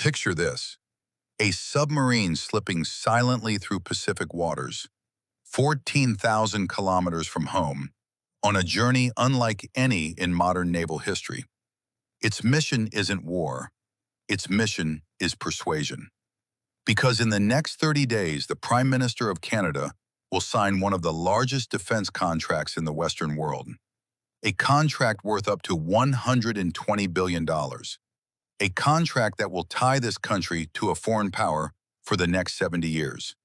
Picture this: a submarine slipping silently through Pacific waters, 14,000 kilometers from home, on a journey unlike any in modern naval history. Its mission isn't war. Its mission is persuasion. Because in the next 30 days, the Prime Minister of Canada will sign one of the largest defense contracts in the Western world, a contract worth up to $120 billion, a contract that will tie this country to a foreign power for the next 70 years.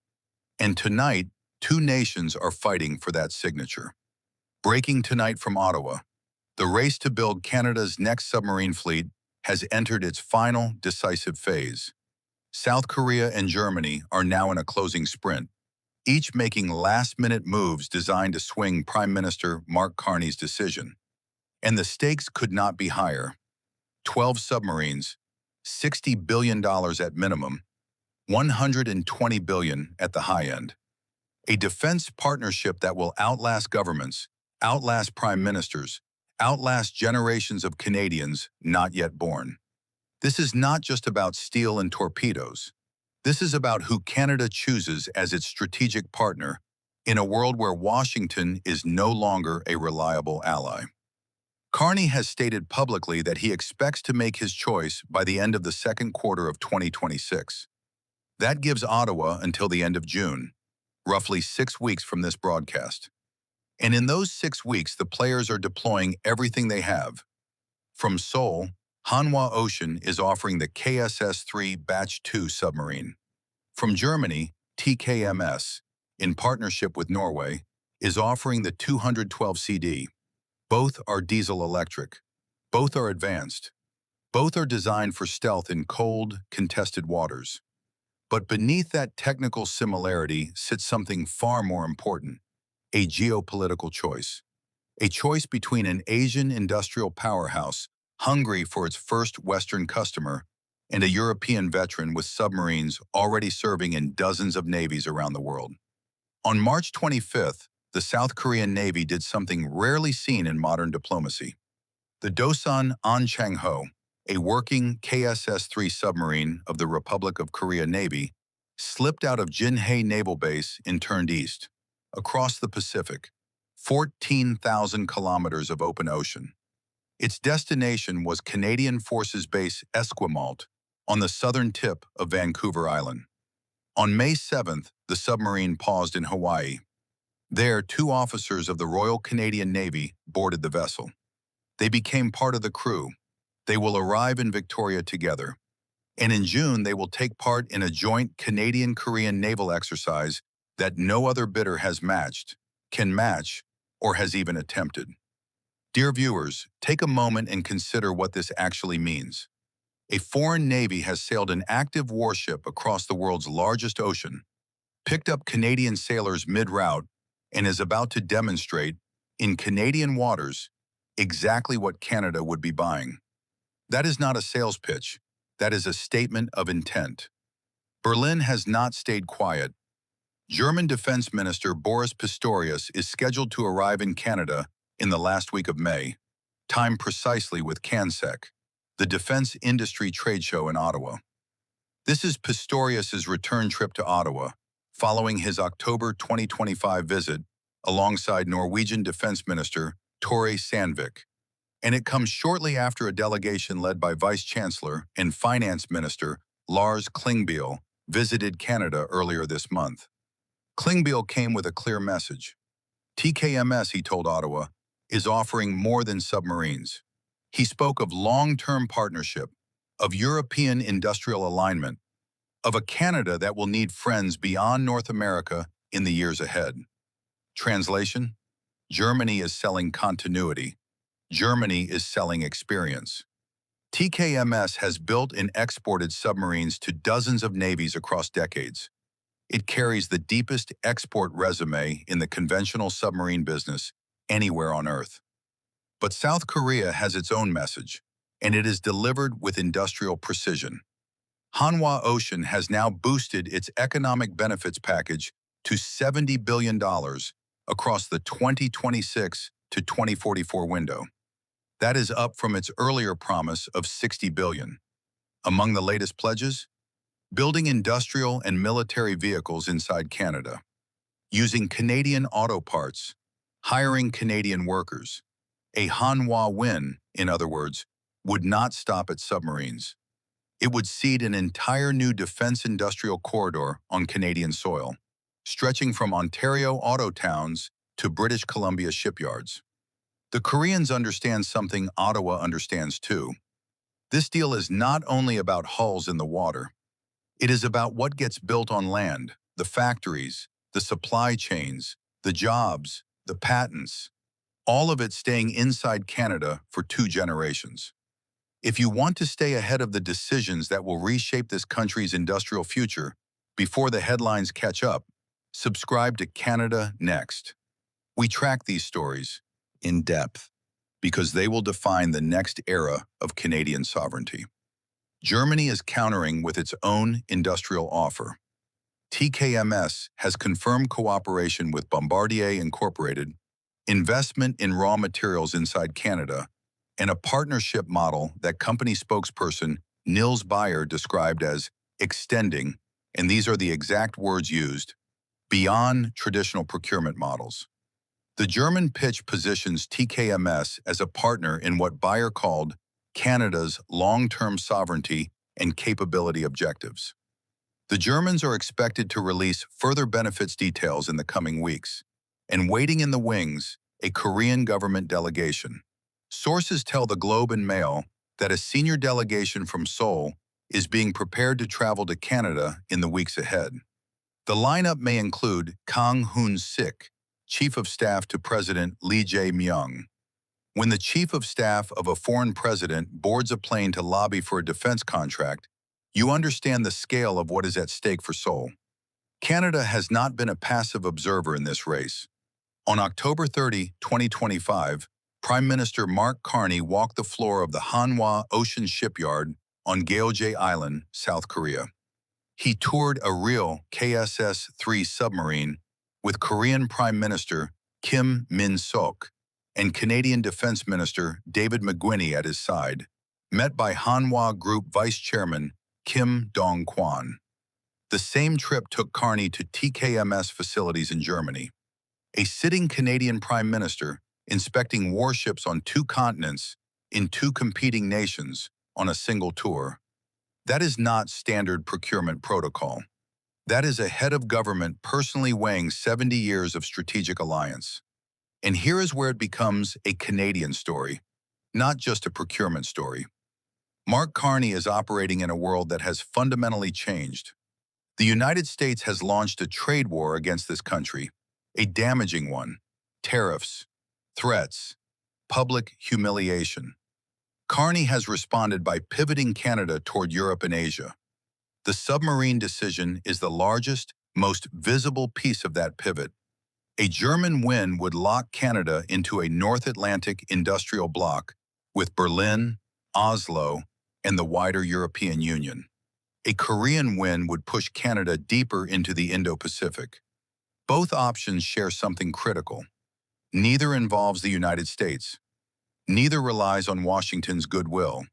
And tonight, two nations are fighting for that signature. Breaking tonight from Ottawa, the race to build Canada's next submarine fleet has entered its final, decisive phase. South Korea and Germany are now in a closing sprint, each making last-minute moves designed to swing Prime Minister Mark Carney's decision. And the stakes could not be higher. 12 submarines, $60 billion at minimum, $120 billion at the high end. A defense partnership that will outlast governments, outlast prime ministers, outlast generations of Canadians not yet born. This is not just about steel and torpedoes. This is about who Canada chooses as its strategic partner in a world where Washington is no longer a reliable ally. Carney has stated publicly that he expects to make his choice by the end of the second quarter of 2026. That gives Ottawa until the end of June, roughly 6 weeks from this broadcast. And in those 6 weeks, the players are deploying everything they have. From Seoul, Hanwha Ocean is offering the KSS-III Batch 2 submarine. From Germany, TKMS, in partnership with Norway, is offering the 212 CD. Both are diesel-electric. Both are advanced. Both are designed for stealth in cold, contested waters. But beneath that technical similarity sits something far more important: a geopolitical choice. A choice between an Asian industrial powerhouse hungry for its first Western customer and a European veteran with submarines already serving in dozens of navies around the world. On March 25th, the South Korean Navy did something rarely seen in modern diplomacy. The Dosan An-Chang-ho, a working KSS-III submarine of the Republic of Korea Navy, slipped out of Jinhae Naval Base and turned east, across the Pacific, 14,000 kilometers of open ocean. Its destination was Canadian Forces Base Esquimalt on the southern tip of Vancouver Island. On May 7th, the submarine paused in Hawaii. There, 2 officers of the Royal Canadian Navy boarded the vessel. They became part of the crew. They will arrive in Victoria together. And in June, they will take part in a joint Canadian-Korean naval exercise that no other bidder has matched, can match, or has even attempted. Dear viewers, take a moment and consider what this actually means. A foreign navy has sailed an active warship across the world's largest ocean, picked up Canadian sailors mid-route, and is about to demonstrate, in Canadian waters, exactly what Canada would be buying. That is not a sales pitch. That is a statement of intent. Berlin has not stayed quiet. German Defense Minister Boris Pistorius is scheduled to arrive in Canada in the last week of May, timed precisely with CanSec, the defense industry trade show in Ottawa. This is Pistorius's return trip to Ottawa, following his October 2025 visit alongside Norwegian Defense Minister Tore Sandvik, and it comes shortly after a delegation led by Vice Chancellor and Finance Minister Lars Klingbeil visited Canada earlier this month. Klingbeil came with a clear message. TKMS, he told Ottawa, is offering more than submarines. He spoke of long-term partnership, of European industrial alignment, of a Canada that will need friends beyond North America in the years ahead. Translation: Germany is selling continuity. Germany is selling experience. TKMS has built and exported submarines to dozens of navies across decades. It carries the deepest export resume in the conventional submarine business anywhere on Earth. But South Korea has its own message, and it is delivered with industrial precision. Hanwha Ocean has now boosted its economic benefits package to $70 billion across the 2026 to 2044 window. That is up from its earlier promise of $60 billion. Among the latest pledges, building industrial and military vehicles inside Canada, using Canadian auto parts, hiring Canadian workers. A Hanwha win, in other words, would not stop at submarines. It would seed an entire new defense industrial corridor on Canadian soil, stretching from Ontario auto towns to British Columbia shipyards. The Koreans understand something Ottawa understands too. This deal is not only about hulls in the water. It is about what gets built on land, the factories, the supply chains, the jobs, the patents, all of it staying inside Canada for 2 generations. If you want to stay ahead of the decisions that will reshape this country's industrial future before the headlines catch up, subscribe to Canada Next. We track these stories in depth because they will define the next era of Canadian sovereignty. Germany is countering with its own industrial offer. TKMS has confirmed cooperation with Bombardier Incorporated, investment in raw materials inside Canada, and a partnership model that company spokesperson Nils Bayer described as extending, and these are the exact words used, beyond traditional procurement models. The German pitch positions TKMS as a partner in what Bayer called Canada's long-term sovereignty and capability objectives. The Germans are expected to release further benefits details in the coming weeks, and waiting in the wings, a Korean government delegation. Sources tell the Globe and Mail that a senior delegation from Seoul is being prepared to travel to Canada in the weeks ahead. The lineup may include Kang Hoon-sik, Chief of Staff to President Lee Jae-myung. When the Chief of Staff of a foreign president boards a plane to lobby for a defense contract, you understand the scale of what is at stake for Seoul. Canada has not been a passive observer in this race. On October 30, 2025, Prime Minister Mark Carney walked the floor of the Hanwha Ocean shipyard on Gyeongje Island, South Korea. He toured a real KSS-III submarine with Korean Prime Minister Kim Min-sok and Canadian Defense Minister David McGuinty at his side, met by Hanwha Group Vice Chairman Kim Dong-kwan. The same trip took Carney to TKMS facilities in Germany. A sitting Canadian Prime Minister inspecting warships on 2 continents in 2 competing nations on a single tour. That is not standard procurement protocol. That is a head of government personally weighing 70 years of strategic alliance. And here is where it becomes a Canadian story, not just a procurement story. Mark Carney is operating in a world that has fundamentally changed. The United States has launched a trade war against this country, a damaging one: tariffs, threats, public humiliation. Carney has responded by pivoting Canada toward Europe and Asia. The submarine decision is the largest, most visible piece of that pivot. A German win would lock Canada into a North Atlantic industrial bloc with Berlin, Oslo, and the wider European Union. A Korean win would push Canada deeper into the Indo-Pacific. Both options share something critical. Neither involves the United States. Neither relies on Washington's goodwill.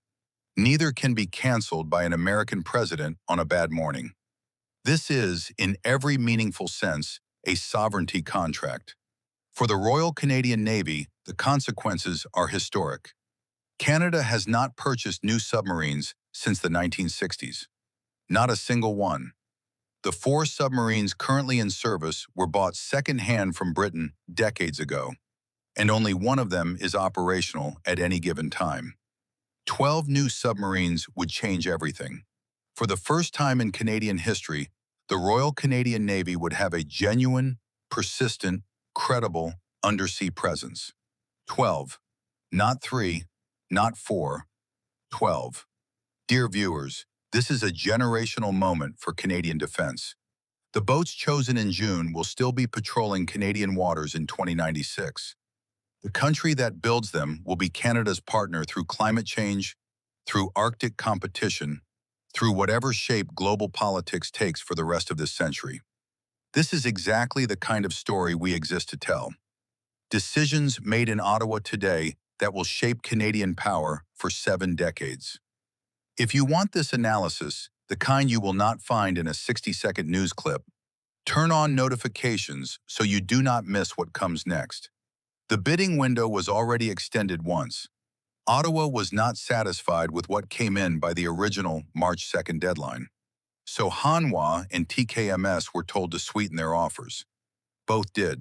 Neither can be canceled by an American president on a bad morning. This is, in every meaningful sense, a sovereignty contract. For the Royal Canadian Navy, the consequences are historic. Canada has not purchased new submarines since the 1960s. Not a single one. The 4 submarines currently in service were bought second-hand from Britain decades ago, and only one of them is operational at any given time. 12 new submarines would change everything. For the first time in Canadian history, the Royal Canadian Navy would have a genuine, persistent, credible undersea presence. 12. Not 3, not 4, 12. Dear viewers, this is a generational moment for Canadian defense. The boats chosen in June will still be patrolling Canadian waters in 2096. The country that builds them will be Canada's partner through climate change, through Arctic competition, through whatever shape global politics takes for the rest of this century. This is exactly the kind of story we exist to tell. Decisions made in Ottawa today that will shape Canadian power for 7 decades. If you want this analysis, the kind you will not find in a 60-second news clip, turn on notifications so you do not miss what comes next. The bidding window was already extended once. Ottawa was not satisfied with what came in by the original March 2nd deadline. So Hanwha and TKMS were told to sweeten their offers. Both did.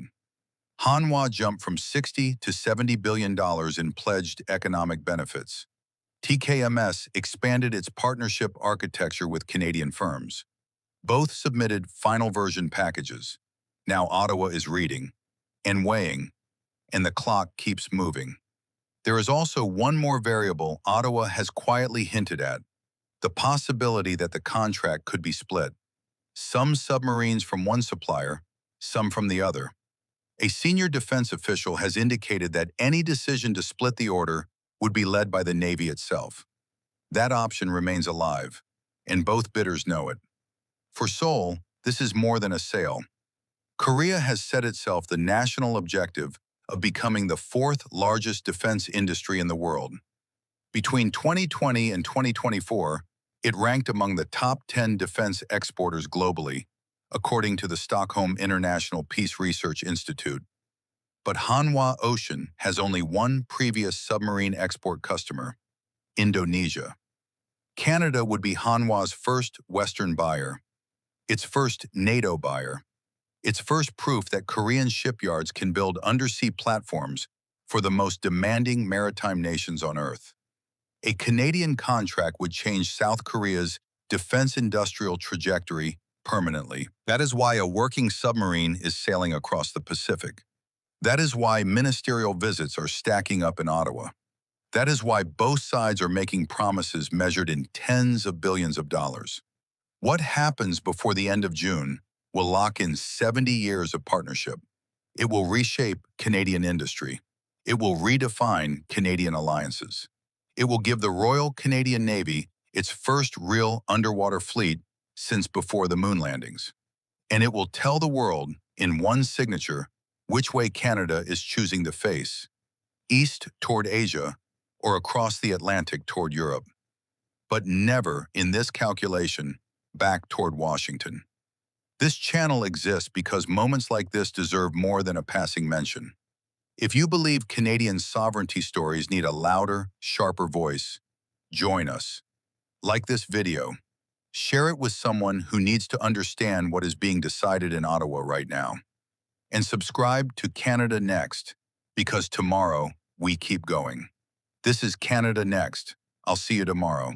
Hanwha jumped from $60 to $70 billion in pledged economic benefits. TKMS expanded its partnership architecture with Canadian firms. Both submitted final version packages. Now Ottawa is reading and weighing, and the clock keeps moving. There is also one more variable Ottawa has quietly hinted at: the possibility that the contract could be split. Some submarines from one supplier, some from the other. A senior defense official has indicated that any decision to split the order would be led by the Navy itself. That option remains alive, and both bidders know it. For Seoul, this is more than a sale. Korea has set itself the national objective of becoming the fourth largest defense industry in the world. Between 2020 and 2024, it ranked among the top 10 defense exporters globally, according to the Stockholm International Peace Research Institute. But Hanwha Ocean has only one previous submarine export customer: Indonesia. Canada would be Hanwha's first Western buyer, its first NATO buyer, its first proof that Korean shipyards can build undersea platforms for the most demanding maritime nations on Earth. A Canadian contract would change South Korea's defense industrial trajectory permanently. That is why a working submarine is sailing across the Pacific. That is why ministerial visits are stacking up in Ottawa. That is why both sides are making promises measured in tens of billions of dollars. What happens before the end of June will lock in 70 years of partnership. It will reshape Canadian industry. It will redefine Canadian alliances. It will give the Royal Canadian Navy its first real underwater fleet since before the moon landings. And it will tell the world, in one signature, which way Canada is choosing to face: east toward Asia or across the Atlantic toward Europe. But never, in this calculation, back toward Washington. This channel exists because moments like this deserve more than a passing mention. If you believe Canadian sovereignty stories need a louder, sharper voice, join us. Like this video. Share it with someone who needs to understand what is being decided in Ottawa right now. And subscribe to Canada Next, because tomorrow we keep going. This is Canada Next. I'll see you tomorrow.